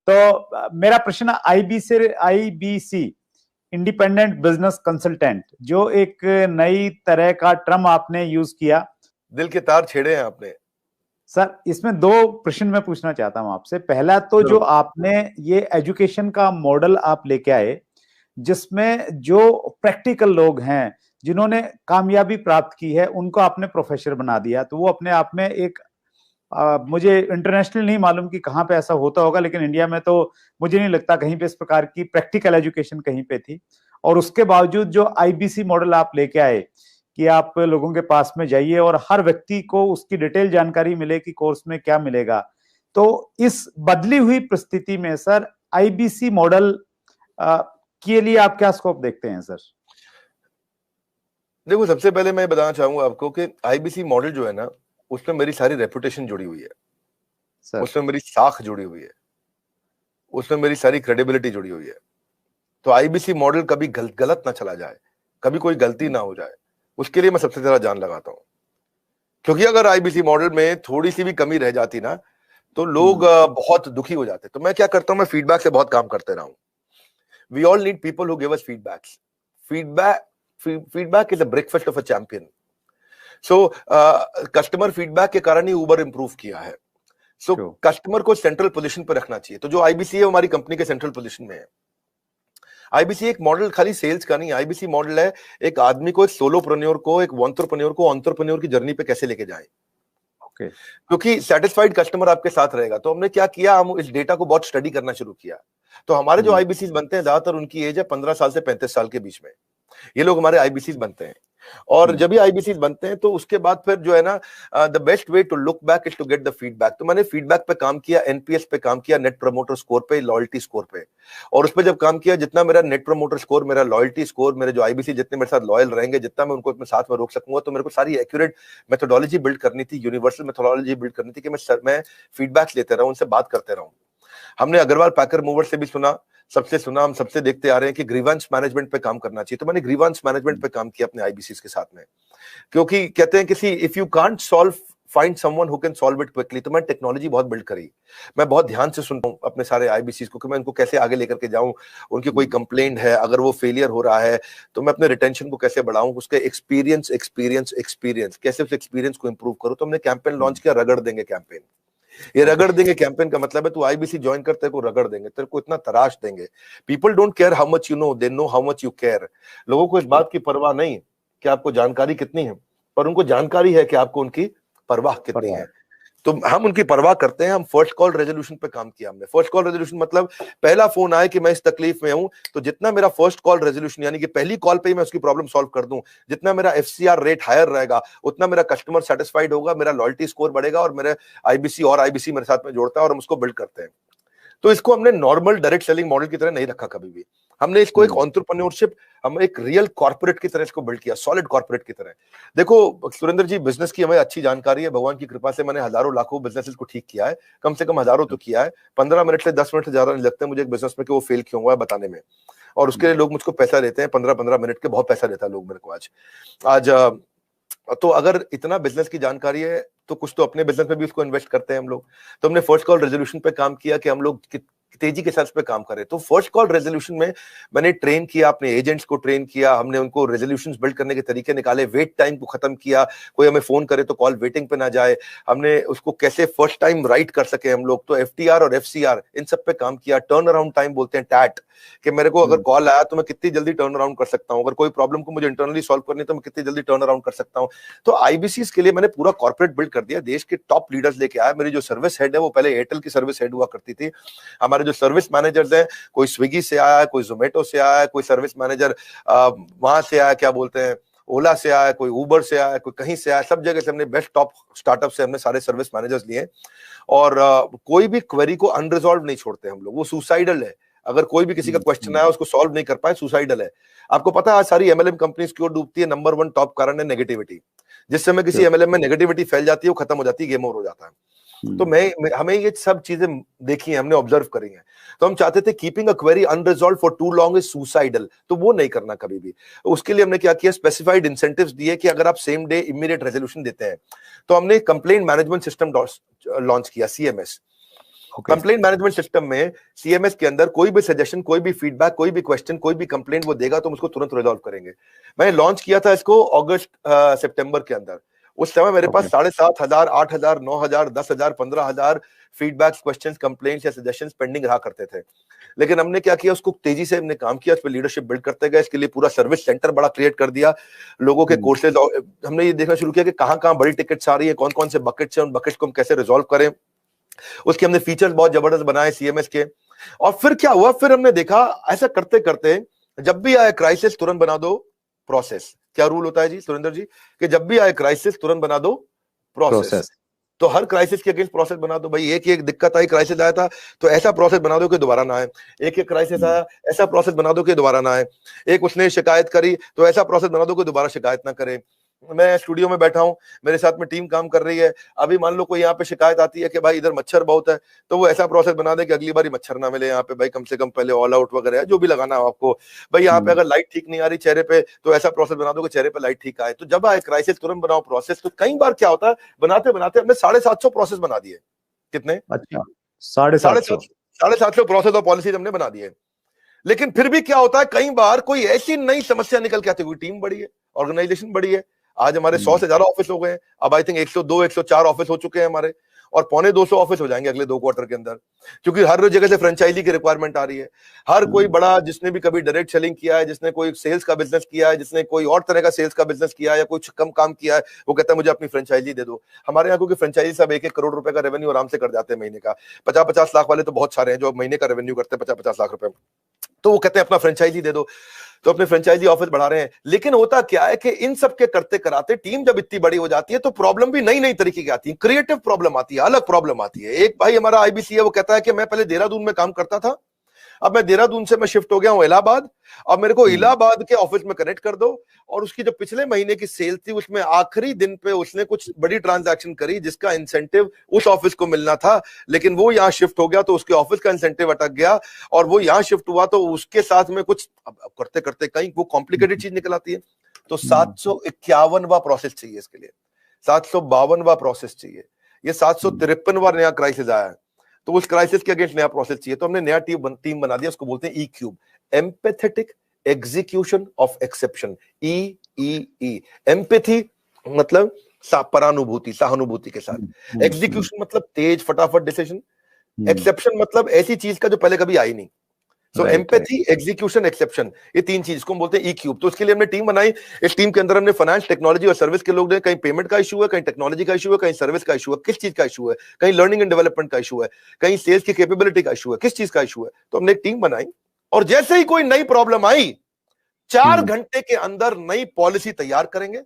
तो मेरा प्रश्न आईबीसी इंडिपेंडेंट बिजनेस कंसल्टेंट, जो एक नई तरह का टर्म आपने यूज किया, दिल के तार छेड़े हैं आपने सर। इसमें दो प्रश्न मैं पूछना चाहता हूं आपसे। पहला तो जो आपने ये एजुकेशन का मॉडल आप लेके आए, जिसमें जो प्रैक्टिकल लोग हैं जिन्होंने कामयाबी प्राप्त की है उनको आपने प्रोफेसर बना दिया, तो वो अपने आप में एक मुझे इंटरनेशनल नहीं मालूम कि कहाँ पे ऐसा होता होगा, लेकिन इंडिया में तो मुझे नहीं लगता कहीं पे इस प्रकार की प्रैक्टिकल एजुकेशन कहीं पे थी। और उसके बावजूद जो आईबीसी मॉडल आप लेके आए कि आप लोगों के पास में जाइए और हर व्यक्ति को उसकी डिटेल जानकारी मिले कि कोर्स में क्या मिलेगा, तो इस बदली हुई परिस्थिति में सर आईबीसी मॉडल के लिए आप क्या स्कोप देखते हैं सर? देखो, सबसे पहले मैं बताना चाहूंगा आपको कि आईबीसी मॉडल जो है ना, उसमें मेरी सारी रेपुटेशन जुड़ी हुई है सर। उसमें मेरी साख जुड़ी हुई है, उसमें मेरी सारी क्रेडिबिलिटी जुड़ी हुई है। तो आईबीसी मॉडल कभी गलत ना चला जाए, कभी कोई गलती ना हो जाए, उसके लिए मैं सबसे ज्यादा जान लगाता हूं। क्योंकि अगर आईबीसी मॉडल में थोड़ी सी भी कमी रह जाती ना, तो लोग बहुत दुखी हो जाते। तो मैं क्या करता हूं, मैं फीडबैक से बहुत काम करते रहा हूं। We all need people who give us feedbacks. Feedback is a breakfast of a champion. So customer feedback के कारण ही उबर इंप्रूव किया है। सो कस्टमर को सेंट्रल पोजीशन पर रखना चाहिए। तो जो आईबीसी है हमारी कंपनी के सेंट्रल पोजीशन में है। आईबीसी एक मॉडल खाली सेल्स का नहीं, आईबीसी मॉडल है एक आदमी को, एक सोलोप्रेन्योर को, एक एंटरप्रेन्योर को एंटरप्रेन्योर की जर्नी पे कैसे लेके जाएं। क्योंकि सेटिस्फाइड कस्टमर आपके साथ रहेगा। तो हमने क्या किया, हम इस डेटा को बहुत स्टडी करना शुरू किया। तो हमारे जो आईबीसी बनते हैं, ज्यादातर उनकी एज है 15 साल से 35 साल के बीच में, ये लोग हमारे आईबीसी बनते हैं। और जब भी आईबीसी बनते हैं तो उसके बाद फिर जो है ना, the best way to look back is to get the feedback. तो मैंने फीडबैक पे काम किया, एनपीएस पे काम किया, नेट प्रमोटर स्कोर पे, लॉयल्टी स्कोर पे। और उस पर जब काम किया, जितना मेरा नेट प्रमोटर स्कोर, मेरा लॉयल्टी स्कोर, मेरे जो आईबीसी जितने मेरे साथ लॉयल रहेंगे, जितना मैं उनको अपने साथ में रोक सकूंगा, तो मेरे को सारी एक्यूरेट मेथोडोलॉजी बिल्ड करनी थी, यूनिवर्सल मेथोडोलॉजी बिल्ड करनी थी कि मैं फीडबैक लेते रहूं, उनसे बात करते रहूं। हमने अग्रवाल पैकर मूवर से भी सुना, सबसे सुना, हम सबसे देखते आ रहे हैं कि ग्रीवेंस मैनेजमेंट पे काम करना चाहिए। तो मैंने ग्रीवेंस मैनेजमेंट पे काम किया अपने आईबीसी के साथ में। क्योंकि कहते हैं किसी if you can't solve, find someone who can solve it quickly. तो मैं टेक्नोलॉजी बहुत बिल्ड करी। मैं बहुत ध्यान से सुनता हूं अपने सारे आईबीसी को कि मैं उनको कैसे आगे लेकर के जाऊं। उनकी कोई कंप्लेंट है, अगर वो फेलियर हो रहा है, तो मैं अपने रिटेंशन को कैसे बढ़ाऊं, उसके एक्सपीरियंस कैसे उस एक्सपीरियंस को इंप्रूव करूं। तो हमने कैंपेन लॉन्च किया, रगड़ देंगे कैंपेन। ये रगड़ देंगे कैंपेन का मतलब है तू आईबीसी ज्वाइन कर, तेरे को रगड़ देंगे, तेरे को इतना तराश देंगे। People don't care how much you know, they know how much you care. लोगों को इस बात की परवाह नहीं कि आपको जानकारी कितनी है, पर उनको जानकारी है कि आपको उनकी परवाह कितनी है। तो हम उनकी परवाह करते हैं। हम फर्स्ट कॉल रेजोल्यूशन पे काम किया हमने। फर्स्ट कॉल रेजोल्यूशन मतलब पहला फोन आए कि मैं इस तकलीफ में हूं, तो जितना मेरा फर्स्ट कॉल रेजोल्यूशन यानी कि पहली कॉल पे ही मैं उसकी प्रॉब्लम सॉल्व कर दूं, जितना मेरा एफसीआर रेट हायर रहेगा, उतना मेरा कस्टमर सेटिस्फाइड होगा, मेरा लॉयल्टी स्कोर बढ़ेगा और मेरे आईबीसी मेरे साथ में जोड़ता है और हम उसको बिल्ड करते हैं। तो इसको हमने नॉर्मल डायरेक्ट सेलिंग मॉडल की तरह नहीं रखा कभी भी। हमने इसको एक एंटरप्रेन्योरशिप, हम एक रियल कॉर्पोरेट की तरह इसको बिल्ड किया, सॉलिड कॉर्पोरेट की तरह। देखो सुरेंद्र जी, बिजनेस की हमें अच्छी जानकारी है, भगवान की कृपा से मैंने हजारों लाखों बिजनेसेस को ठीक किया है, कम से कम हजारों तो किया है। 15 मिनट से 10 मिनट से ज्यादा नहीं लगते मुझे एक बिजनेस में कि वो फेल क्यों हुआ है बताने में। और उसके लिए लोग मुझको पैसा देते हैं, 15-15 मिनट के बहुत पैसा देता है लोग मेरे को आज। तो अगर इतना बिजनेस की जानकारी है तो कुछ तो अपने बिजनेस में भी उसको इन्वेस्ट करते हैं हम लोग। तो हमने फर्स्ट कॉल रेजोल्यूशन पे काम किया कि हम लोग तेजी के साथ पे काम करें। तो फर्स्ट कॉल रेजोल्यूशन में मैंने ट्रेन किया, अपने एजेंट्स को ट्रेन किया, हमने उनको रेजोल्यूशंस बिल्ड करने के तरीके निकाले, वेट टाइम को खत्म किया, कोई हमें फोन करे तो कॉल वेटिंग पे ना जाए, हमने उसको कैसे फर्स्ट टाइम राइट कर सके हम लोग। तो एफटीआर और एफसीआर इन सब पे काम किया। टर्न अराउंड टाइम बोलते हैं टैट, कि मेरे को अगर कॉल आया तो मैं कितनी जल्दी टर्न अराउंड कर सकता हूं, अगर कोई प्रॉब्लम को मुझे इंटरनली सॉल्व करनी है तो मैं कितनी जल्दी टर्न अराउंड कर सकता हूं। तो आईबीसी के लिए मैंने पूरा कॉर्पोरेट बिल्ड कर दिया, देश के टॉप लीडर्स लेके आया। मेरी जो सर्विस हेड है वो पहले एयरटेल की सर्विस हेड हुआ करती थी। हमारे जो सर्विस मैनेजर्स हैं, कोई स्विगी से आया है, कोई जोमेटो से आया है, कोई सर्विस मैनेजर वहां से आया, क्या बोलते हैं, ओला से आया, कोई उबर से आया, कोई कहीं से आया, सब जगह से हमने बेस्ट टॉप स्टार्टअप से हमने सारे सर्विस मैनेजर्स लिए। और कोई भी क्वेरी को अनरिजॉल्व नहीं छोड़ते हम लोग, वो सुसाइडल है। अगर कोई भी किसी का क्वेश्चन आया उसको सॉल्व नहीं कर पाए, सुसाइडल है। आपको पता है आज सारी एमएलएम कंपनीज क्यों डूबती है? नंबर 1 टॉप कारण है नेगेटिविटी। जिस समय किसी एमएलएम में नेगेटिविटी फैल जाती है वो खत्म हो जाती है, गेम ओवर हो जाता है। तो हमें ये सब चीजें देखी है, हमने ऑब्जर्व करी हैं। तो हम चाहते थे keeping a query unresolved for too long is suicidal, तो वो नहीं करना कभी भी। उसके लिए हमने क्या किया, स्पेसिफाइड इंसेंटिव्स दिए कि अगर आप सेम डे इमीडिएट रेजोल्यूशन देते हैं तो हमने कंप्लेंट मैनेजमेंट सिस्टम लॉन्च किया, सीएमएस। कंप्लेंट मैनेजमेंट सिस्टम में सीएमएस के अंदर कोई भी सजेशन, कोई भी फीडबैक, कोई भी क्वेश्चन, कोई भी कंप्लेंट वो देगा तो हम उसको तुरंत रिजॉल्व करेंगे। मैंने लॉन्च किया था इसको अगस्त सितंबर के अंदर। उस समय मेरे पास 7,500, 8,000, 9,000, 10,000, 15,000 फीडबैक्स, क्वेश्चंस, कंप्लेंट्स या सजेशंस पेंडिंग रहा करते थे। लेकिन हमने क्या किया, उसको तेजी से हमने काम किया, उस पर लीडरशिप बिल्ड करते गए। इसके लिए पूरा सर्विस सेंटर बड़ा क्रिएट कर दिया, लोगों के कोर्सेज, हमने ये देखना शुरू किया कि कहां कहां बड़ी टिकट्स आ रही है, कौन कौन से बकेट्स हैं, उन बकेट्स को हम कैसे रिजॉल्व करें। उसके हमने फीचर्स बहुत जबरदस्त बनाए सीएमएस के। और फिर क्या हुआ, फिर हमने देखा ऐसा करते करते जब भी आए क्राइसिस तुरंत बना दो प्रोसेस। क्या रूल होता है जी सुरेंद्र जी, कि जब भी आए क्राइसिस तुरंत बना दो प्रोसेस। तो हर क्राइसिस के अगेंस्ट प्रोसेस बना दो भाई। एक दिक्कत आई, क्राइसिस आया था तो ऐसा प्रोसेस बना दो कि दोबारा ना आए। एक क्राइसिस आया, ऐसा प्रोसेस बना दो कि दोबारा ना आए। एक उसने शिकायत करी तो ऐसा प्रोसेस बना दो कि दोबारा शिकायत ना करे। मैं स्टूडियो में बैठा हूं, मेरे साथ में टीम काम कर रही है, अभी मान लो कोई यहाँ पे शिकायत आती है कि भाई इधर मच्छर बहुत है, तो वो ऐसा प्रोसेस बना दे कि अगली बार मच्छर ना मिले यहाँ पे भाई, कम से कम पहले ऑल आउट वगैरह जो भी लगाना है आपको भाई। यहाँ पे अगर लाइट ठीक नहीं आ रही चेहरे पे तो ऐसा प्रोसेस बना दो कि चेहरे पे लाइट ठीक आए। तो जब आए क्राइसिस तुरंत बनाओ प्रोसेस। तो कई बार क्या होता है, बनाते बनाते हमने 750 प्रोसेस बना दिए। कितने? अच्छा, 750 प्रोसेस और पॉलिसीज हमने बना दिए। लेकिन फिर भी क्या होता है, कई बार कोई ऐसी नई समस्या निकल के आती है, टीम बड़ी है, ऑर्गेनाइजेशन बड़ी है। आज हमारे 100 से ज्यादा ऑफिस हो गए हैं, अब आई थिंक 102, 104 ऑफिस हो चुके हैं हमारे, और 250 ऑफिस हो जाएंगे अगले 2 क्वार्टर के अंदर, क्योंकि हर जगह से फ्रेंचाइजी की रिक्वायरमेंट आ रही है। हर कोई बड़ा, जिसने भी कभी डायरेक्ट सेलिंग किया है, जिसने कोई सेल्स का बिजनेस किया है, जिसने कोई और तरह का सेल्स का बिजनेस किया है या कुछ कम काम किया है, वो कहता है मुझे अपनी फ्रेंचाइजी दे दो। हमारे यहाँ क्योंकि फ्रेंचाइजी सब 1-1 करोड़ रुपए का रेवेन्यू आराम से कर जाते हैं महीने का। 50-50 लाख वाले तो बहुत सारे हैं जो महीने का रेवेन्यू करते हैं 50-50 लाख रुपए, तो वो कहते हैं अपना फ्रेंचाइजी दे दो। तो अपने फ्रेंचाइजी ऑफिस बढ़ा रहे हैं। लेकिन होता क्या है कि इन सब के करते कराते टीम जब इतनी बड़ी हो जाती है तो प्रॉब्लम भी नई नई तरीके की आती है, क्रिएटिव प्रॉब्लम आती है, अलग प्रॉब्लम आती है। एक भाई हमारा आईबीसी है, वो कहता है कि मैं पहले देहरादून में काम करता था, अब मैं देहरादून से मैं शिफ्ट हो गया हूं इलाहाबाद, अब मेरे को इलाहाबाद के ऑफिस में कनेक्ट कर दो। और उसकी जो पिछले महीने की सेल थी उसमें आखिरी दिन पे उसने कुछ बड़ी ट्रांजैक्शन करी जिसका इंसेंटिव उस ऑफिस को मिलना था, लेकिन वो यहां शिफ्ट हो गया तो उसके ऑफिस का इंसेंटिव अटक गया, और वो यहां शिफ्ट हुआ तो उसके साथ में कुछ करते करते कहीं वो कॉम्प्लिकेटेड चीज निकल आती है। तो 751वां प्रोसेस चाहिए इसके लिए, 752वां प्रोसेस चाहिए, ये 753वां नया क्राइसिस आया है, तो उस क्राइसिस के अगेंस्ट नया प्रोसेस चाहिए। तो हमने नया टीम बना दिया, उसको बोलते हैं E cube, empathetic execution of exception. E empathy मतलब परानुभूति, सहानुभूति के साथ। एग्जीक्यूशन मतलब तेज फटाफट डिसीजन। एक्सेप्शन मतलब ऐसी चीज का जो पहले कभी आई नहीं। सो एम्पैथी, एग्जीक्यूशन, एक्सेप्शन, ये 3 चीज को हम बोलते हैं ई-क्यूब। तो उसके लिए हमने टीम बनाई। इस टीम के अंदर हमने फाइनेंस, टेक्नोलॉजी और सर्विस के लोग हैं। कहीं पेमेंट का इशू है, कहीं टेक्नोलॉजी का इशू है, कहीं सर्विस का इशू है, किस चीज का इशू है, कहीं लर्निंग एंड डेवलपमेंट का इशू है, कहीं सेल्स की कैपेबिलिटी का इशू है, किस चीज का इशू है। तो हमने एक टीम बनाई, और जैसे ही कोई नई प्रॉब्लम आई 4 घंटे के अंदर नई पॉलिसी तैयार करेंगे,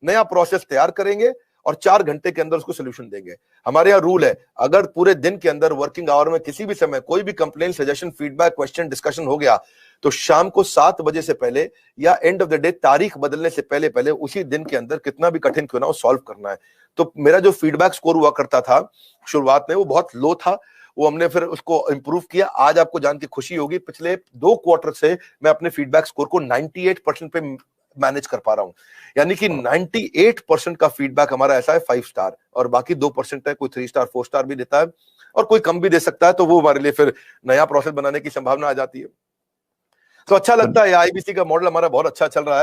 नया प्रोसेस तैयार करेंगे, और 4 घंटे के अंदर उसको सोल्यूशन देंगे। हमारे यहाँ रूल है, अगर पूरे दिन के अंदर वर्किंग आवर में किसी भी समय कोई भी complaint, suggestion, feedback, question, discussion हो गया तो शाम को 7 बजे से पहले या एंड ऑफ द डे, तारीख बदलने से पहले पहले उसी दिन के अंदर कितना भी कठिन क्यों ना हो सॉल्व करना है। तो मेरा जो फीडबैक स्कोर हुआ करता था शुरुआत में वो बहुत लो था, वो हमने फिर उसको इंप्रूव किया। आज आपको जान के खुशी होगी, पिछले 2 क्वार्टर से मैं अपने फीडबैक स्कोर को 98% पे मैनेज कर पा रहा हूं। यानी कि 98% का फीडबैक हमारा ऐसा है 5 स्टार, और बाकी 2% है, कोई 3 स्टार 4 स्टार भी देता है, और कोई कम भी दे सकता है। तो वो हमारे लिए फिर नया प्रोसेस बनाने की संभावना आ जाती है। तो अच्छा लगता है, आईबीसी का मॉडल हमारा बहुत अच्छा चल रहा है।